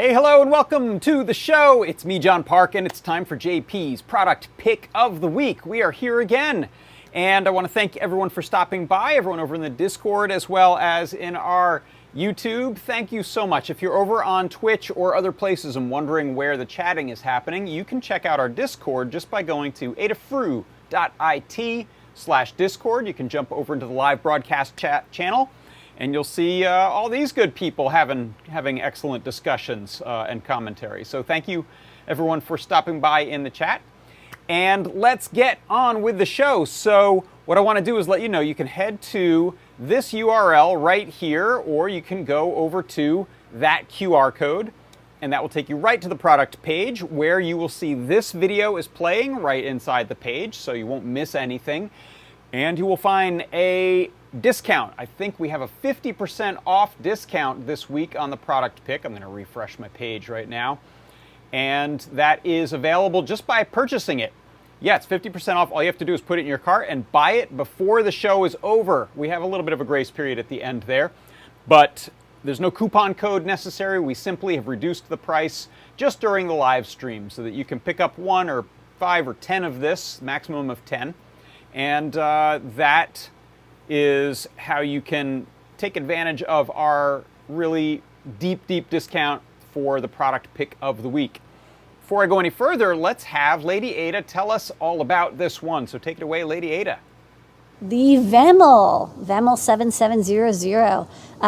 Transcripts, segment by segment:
Hey, hello, and welcome to the show. It's me, John Park, and it's time for JP's Product Pick of the Week. We are here again, and I want to thank everyone for stopping by, everyone over in the Discord as well as in our YouTube. Thank you so much. If you're over on Twitch or other places and wondering where the chatting is happening, you can check out our Discord just by going to adafruit.it/Discord. You can jump over into the live broadcast chat channel, and you'll see all these good people having excellent discussions and commentary. So thank you, everyone, for stopping by in the chat. And let's get on with the show. So what I want to do is let you know you can head to this URL right here, or you can go over to that QR code, and that will take you right to the product page where you will see this video is playing right inside the page, so you won't miss anything. And you will find a discount. I think we have a 50% off discount this week on the product pick. I'm going to refresh my page right now. And that is available just by purchasing it. Yeah, it's 50% off. All you have to do is put it in your cart and buy it before the show is over. We have a little bit of a grace period at the end there, but there's no coupon code necessary. We simply have reduced the price just during the live stream so that you can pick up 1 or 5 or 10 of this, maximum of 10. And that is how you can take advantage of our really deep discount for the product pick of the week. Before I go any further, let's have Ladyada tell us all about this one. So take it away, Ladyada. The VEML 7700.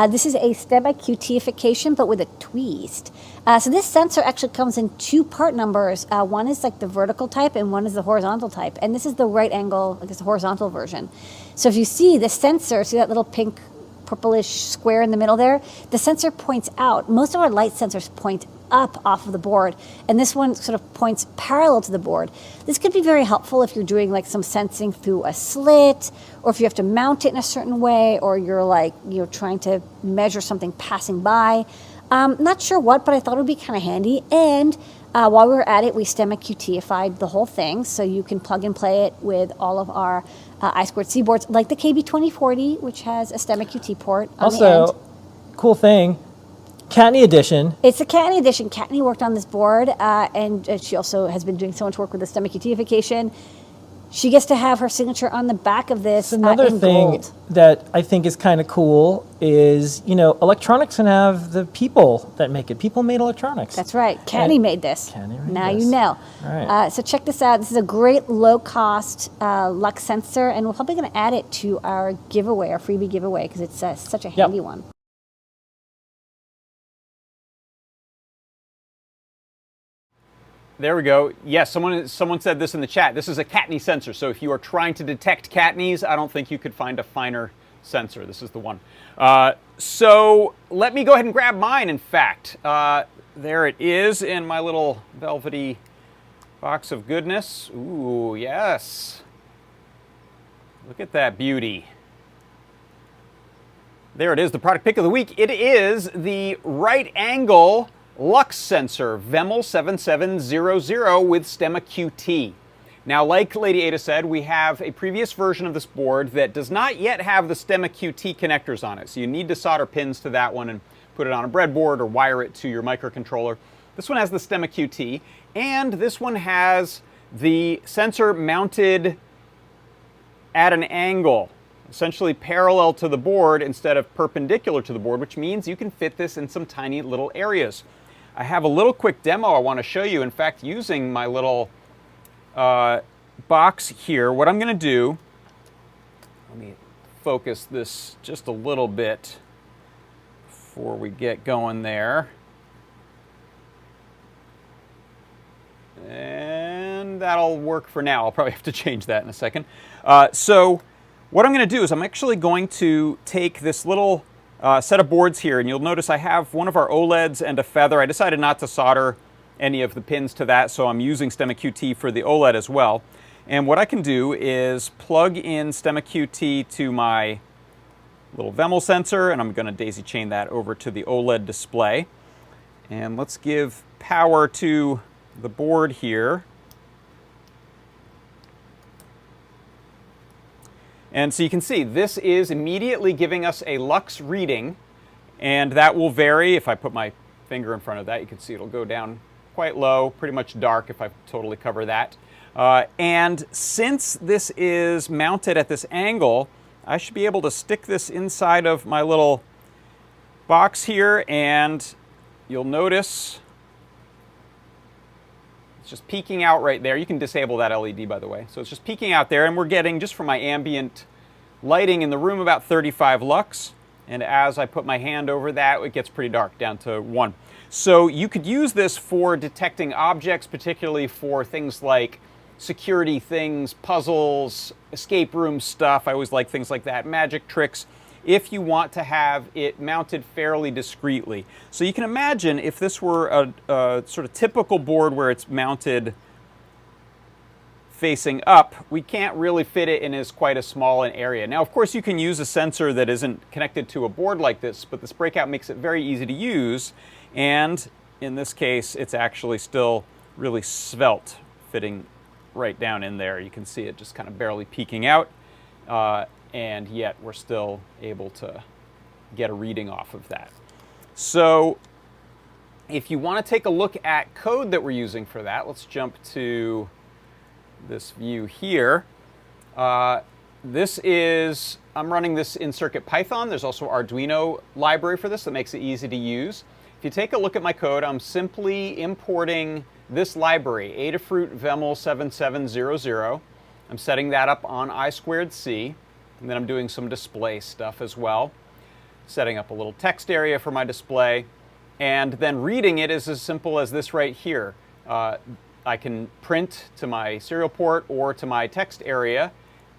This is a STEMMA QT-ification, but with a twist. So this sensor actually comes in 2 part numbers. One is like the vertical type and one is the horizontal type. And this is the right angle, I guess the horizontal version. So if you see the sensor, see that little pink purplish square in the middle there? The sensor points out. Most of our light sensors point up off of the board, and this one sort of points parallel to the board. This could be very helpful if you're doing like some sensing through a slit, or if you have to mount it in a certain way, or you're like, trying to measure something passing by. Not sure what, but I thought it would be kind of handy. And while we were at it, we STEMMA QT-ified the whole thing, so you can plug and play it with all of our I2C boards, like the KB2040, which has a STEMMA QT port on the end. Also, cool thing, Kattni edition. It's a Kattni edition. Kattni worked on this board, and she also has been doing so much work with the STEMMA QT-ification. She gets to have her signature on the back of this. Another thing gold. that I think is kind of cool is, electronics can have the people that make it. People made electronics. That's right. Kattni made this. Kattni made now this. you know. All right. So check this out. This is a great low-cost lux sensor, and we're probably going to add it to our giveaway, our freebie giveaway, because it's such a handy one. There we go. Yes, someone said this in the chat. This is a Kattni sensor, so if you are trying to detect Kattnis, I don't think you could find a finer sensor. This is the one. So let me go ahead and grab mine, in fact. There it is in my little velvety box of goodness. Ooh, yes. Look at that beauty. There it is, the product pick of the week. It is the right angle Lux sensor, VEML 7700 with STEMMA QT. Now, like Ladyada said, we have a previous version of this board that does not yet have the STEMMA QT connectors on it. So you need to solder pins to that one and put it on a breadboard or wire it to your microcontroller. This one has the STEMMA QT, and this one has the sensor mounted at an angle, essentially parallel to the board instead of perpendicular to the board, which means you can fit this in some tiny little areas. I have a little quick demo I want to show you. In fact, using my little box here, what I'm going to do, let me focus this just a little bit before we get going there. And that'll work for now. I'll probably have to change that in a second. So what I'm going to do is I'm actually going to take this little set of boards here, and you'll notice I have one of our OLEDs and a feather. I decided not to solder any of the pins to that, so I'm using STEMMA QT for the OLED as well. And what I can do is plug in STEMMA QT to my little VEML sensor, and I'm going to daisy chain that over to the OLED display. And let's give power to the board here. And so you can see this is immediately giving us a lux reading, and that will vary. If I put my finger in front of that, you can see it'll go down quite low, pretty much dark if I totally cover that. And since this is mounted at this angle, I should be able to stick this inside of my little box here, and you'll notice it's just peeking out right there. You can disable that LED, by the way. So it's just peeking out there, and we're getting, just from my ambient lighting in the room, about 35 lux. And as I put my hand over that, it gets pretty dark, down to 1. So you could use this for detecting objects, particularly for things like security things, puzzles, escape room stuff. I always like things like that, magic tricks, if you want to have it mounted fairly discreetly. So you can imagine if this were a sort of typical board where it's mounted facing up, we can't really fit it in as quite a small an area. Now, of course, you can use a sensor that isn't connected to a board like this, but this breakout makes it very easy to use. And in this case, it's actually still really svelte, fitting right down in there. You can see it just kind of barely peeking out, and yet we're still able to get a reading off of that. So if you want to take a look at code that we're using for that, let's jump to this view here. This is, I'm running this in CircuitPython. There's also Arduino library for this that makes it easy to use. If you take a look at my code, I'm simply importing this library, Adafruit VEML 7700. I'm setting that up on I2C, and then I'm doing some display stuff as well. Setting up a little text area for my display, and then reading it is as simple as this right here. I can print to my serial port or to my text area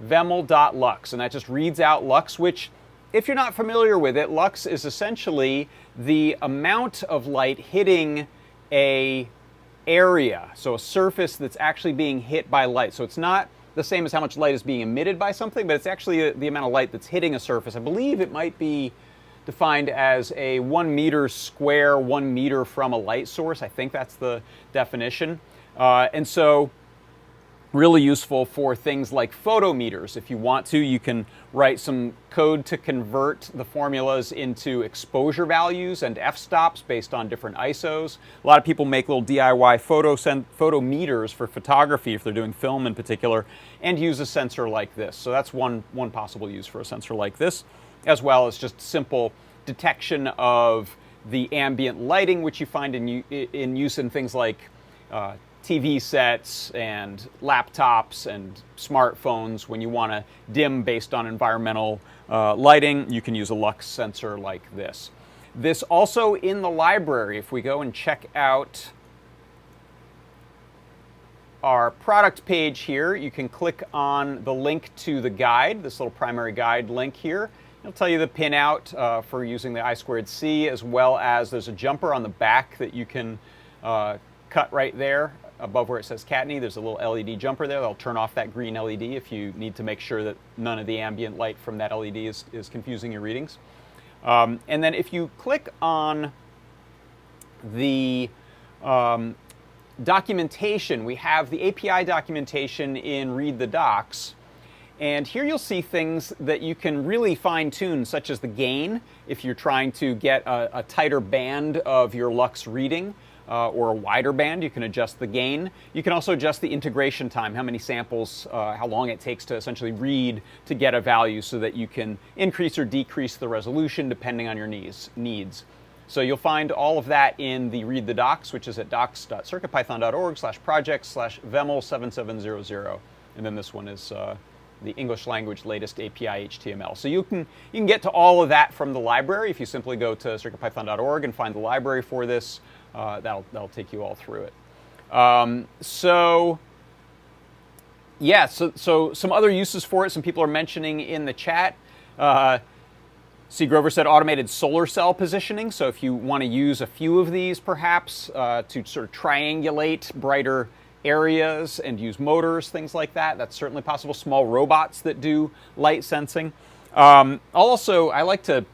veml.lux, and that just reads out lux, which, if you're not familiar with it, lux is essentially the amount of light hitting a area, so a surface that's actually being hit by light. So it's not the same as how much light is being emitted by something, but it's actually the amount of light that's hitting a surface. I believe it might be defined as a 1 meter square, 1 meter from a light source. I think that's the definition. And so really useful for things like photometers. If you want to, you can write some code to convert the formulas into exposure values and f-stops based on different ISOs. A lot of people make little DIY photometers for photography if they're doing film in particular, and use a sensor like this. So that's one possible use for a sensor like this, as well as just simple detection of the ambient lighting, which you find in use in things like TV sets and laptops and smartphones. When you want to dim based on environmental lighting, you can use a lux sensor like this. This also in the library, if we go and check out our product page here, you can click on the link to the guide, this little primary guide link here. It'll tell you the pinout for using the I2C, as well as there's a jumper on the back that you can cut right there. Above where it says Kattni, there's a little LED jumper there that'll turn off that green LED if you need to make sure that none of the ambient light from that LED is confusing your readings. And then if you click on the documentation, we have the API documentation in Read the Docs. And here you'll see things that you can really fine-tune, such as the gain, if you're trying to get a tighter band of your lux reading. Or a wider band, you can adjust the gain. You can also adjust the integration time, how many samples, how long it takes to essentially read to get a value, so that you can increase or decrease the resolution depending on your needs. So you'll find all of that in the Read the Docs, which is at docs.circuitpython.org/projects/veml7700. And then this one is the English language latest API HTML. So you can get to all of that from the library if you simply go to circuitpython.org and find the library for this. That'll take you all through it. So some other uses for it. Some people are mentioning in the chat. C. Grover said automated solar cell positioning. So if you want to use a few of these, perhaps to sort of triangulate brighter areas and use motors, things like that, that's certainly possible. Small robots that do light sensing. I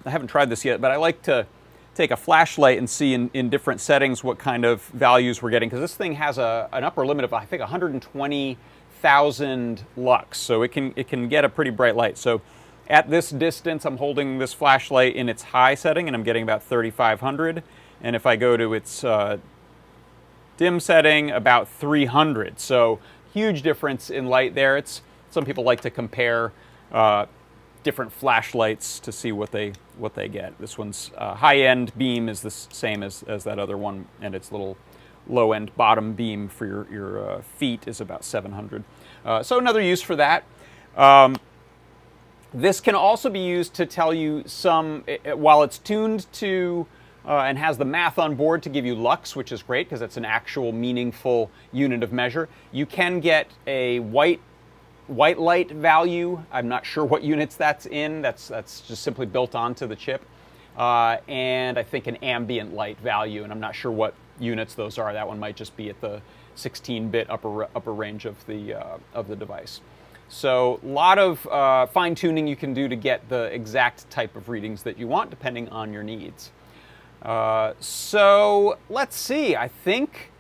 haven't tried this yet, but I like to take a flashlight and see in different settings what kind of values we're getting, because this thing has an upper limit of, I think, 120,000 lux, so it can get a pretty bright light. So at this distance, I'm holding this flashlight in its high setting, and I'm getting about 3,500. And if I go to its dim setting, about 300. So huge difference in light there. Some people like to compare different flashlights to see what they get. This one's high-end beam is the same as that other one, and its little low-end bottom beam for your feet is about 700. So another use for that. This can also be used to tell you while it's tuned to and has the math on board to give you lux, which is great because it's an actual meaningful unit of measure. You can get a white light value. I'm not sure what units that's in. That's just simply built onto the chip. And I think an ambient light value, and I'm not sure what units those are. That one might just be at the 16-bit upper range of the device. So a lot of fine-tuning you can do to get the exact type of readings that you want, depending on your needs. So let's see. I think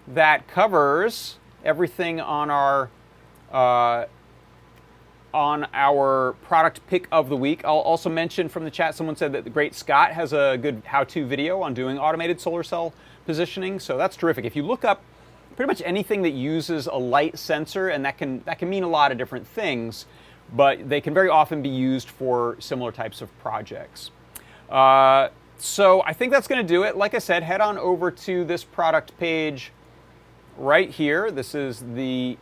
that covers everything on our product pick of the week. I'll also mention from the chat, someone said that the great Scott has a good how-to video on doing automated solar cell positioning. So that's terrific. If you look up pretty much anything that uses a light sensor, and that can mean a lot of different things, but they can very often be used for similar types of projects. So I think that's going to do it. Like I said, head on over to this product page right here. This is the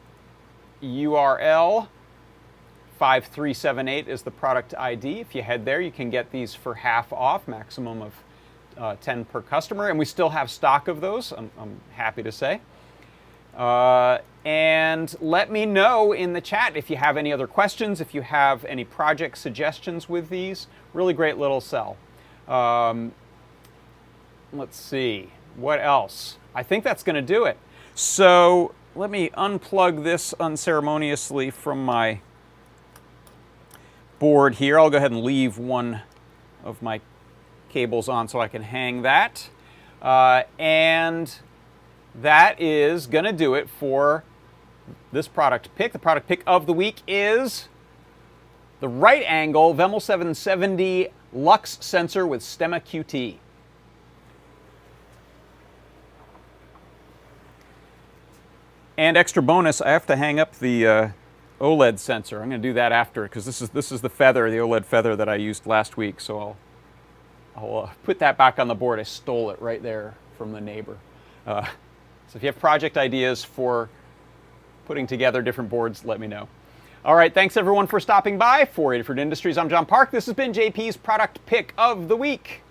URL. 5378 is the product ID. If you head there, you can get these for half off, maximum of 10 per customer, and we still have stock of those, I'm happy to say. And let me know in the chat if you have any other questions, if you have any project suggestions with these. Really great little cell. Let's see, what else? I think that's going to do it. So let me unplug this unceremoniously from my board here. I'll go ahead and leave one of my cables on so I can hang that. And that is going to do it for this product pick. The product pick of the week is the right angle VEML 770 Lux sensor with STEMMA QT. And extra bonus, I have to hang up the OLED sensor. I'm going to do that after, because this is the feather, the OLED feather that I used last week. So I'll put that back on the board. I stole it right there from the neighbor. So if you have project ideas for putting together different boards, let me know. All right, thanks everyone for stopping by. For Adafruit Industries, I'm John Park. This has been JP's Product Pick of the Week.